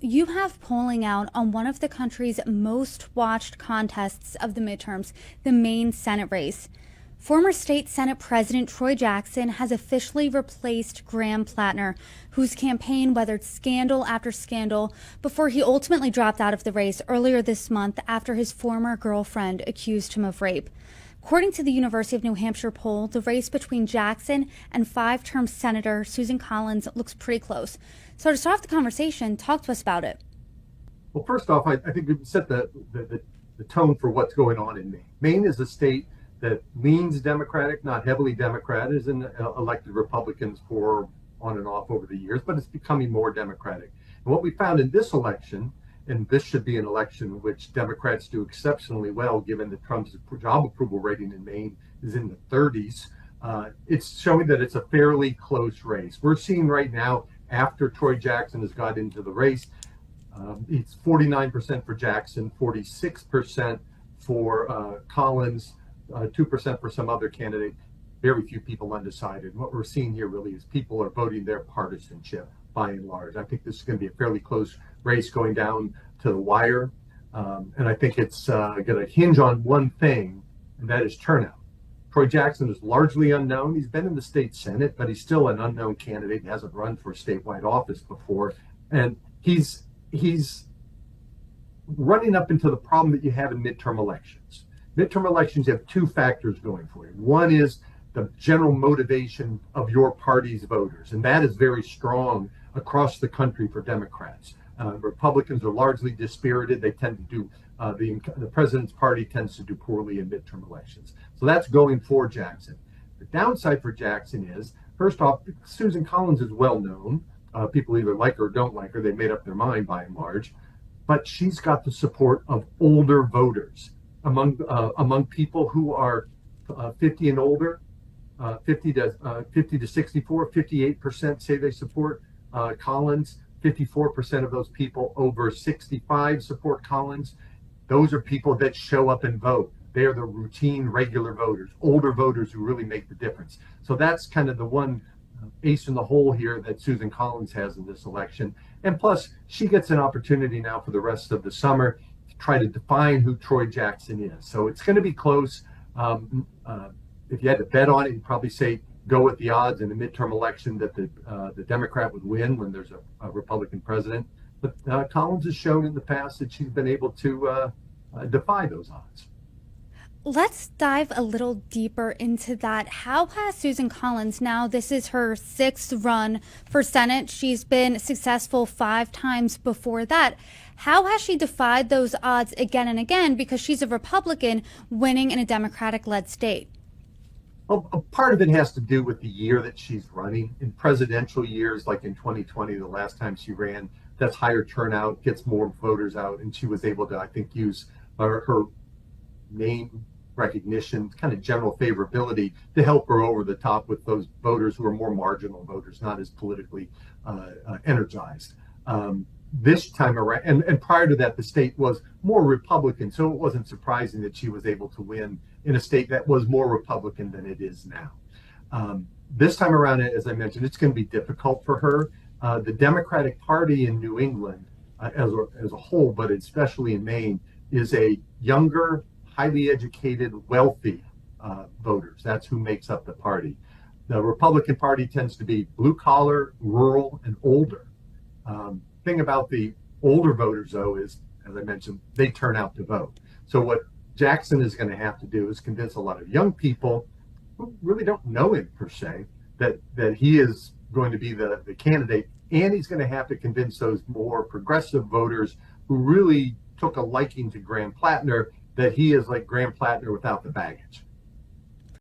You have polling out on one of the country's most watched contests of the midterms, the Maine Senate race. Former state Senate President Troy Jackson has officially replaced Graham Plattner, whose campaign weathered scandal after scandal before he ultimately dropped out of the race earlier this month after his former girlfriend accused him of rape. According to the University of New Hampshire poll, the race between Jackson and five-term Senator Susan Collins looks pretty close. So to start off the conversation, talk to us about it. Well, first off, I think we've set the tone for what's going on in Maine. Maine is a state that leans Democratic, not heavily Democrat, as in elected Republicans for on and off over the years, but it's becoming more Democratic. And what we found in this election, and this should be an election in which Democrats do exceptionally well, given that Trump's job approval rating in Maine is in the 30s, it's showing that it's a fairly close race. We're seeing right now, after Troy Jackson has got into the race, it's 49% for Jackson, 46% for Collins, 2% for some other candidate, very few people undecided. What we're seeing here really is people are voting their partisanship by and large. I think this is going to be a fairly close race going down to the wire. And I think it's going to hinge on one thing, and that is turnout. Troy Jackson is largely unknown. He's been in the state Senate, but he's still an unknown candidate. He hasn't run for a statewide office before. And he's running up into the problem that you have in midterm elections. Midterm elections have two factors going for you. One is the general motivation of your party's voters, and that is very strong across the country for Democrats. Republicans are largely dispirited. They tend to do, the president's party tends to do poorly in midterm elections. So that's going for Jackson. The downside for Jackson is, first off, Susan Collins is well known. People either like her or don't like her. They made up their mind by and large. But she's got the support of older voters among people who are 50 and older, 50 to 64, 58% say they support Collins. 54% of those people over 65 support Collins. Those are people that show up and vote. They are the routine, regular voters, older voters who really make the difference. So that's kind of the one ace in the hole here that Susan Collins has in this election. And plus, she gets an opportunity now for the rest of the summer to try to define who Troy Jackson is. So it's going to be close. If you had to bet on it, you'd probably say go with the odds in the midterm election that the Democrat would win when there's a Republican president. But Collins has shown in the past that she's been able to defy those odds. Let's dive a little deeper into that. How has Susan Collins, now this is her sixth run for Senate, she's been successful 5 times before that. How has she defied those odds again and again because she's a Republican winning in a Democratic-led state? Well, a part of it has to do with the year that she's running. In presidential years, like in 2020, the last time she ran, that's higher turnout, gets more voters out, and she was able to, I think, use her name recognition, kind of general favorability to help her over the top with those voters who are more marginal voters, not as politically energized. This time around, and prior to that, the state was more Republican, so it wasn't surprising that she was able to win in a state that was more Republican than it is now. This time around, as I mentioned, it's going to be difficult for her. The Democratic Party in New England as a whole, but especially in Maine, is a younger, highly educated, wealthy voters. That's who makes up the party. The Republican Party tends to be blue collar, rural, and older. Thing about the older voters, though, is, as I mentioned, they turn out to vote. So what Jackson is going to have to do is convince a lot of young people who really don't know him per se that he is going to be the candidate, and he's going to have to convince those more progressive voters who really took a liking to Graham Plattner that he is like Graham Plattner without the baggage.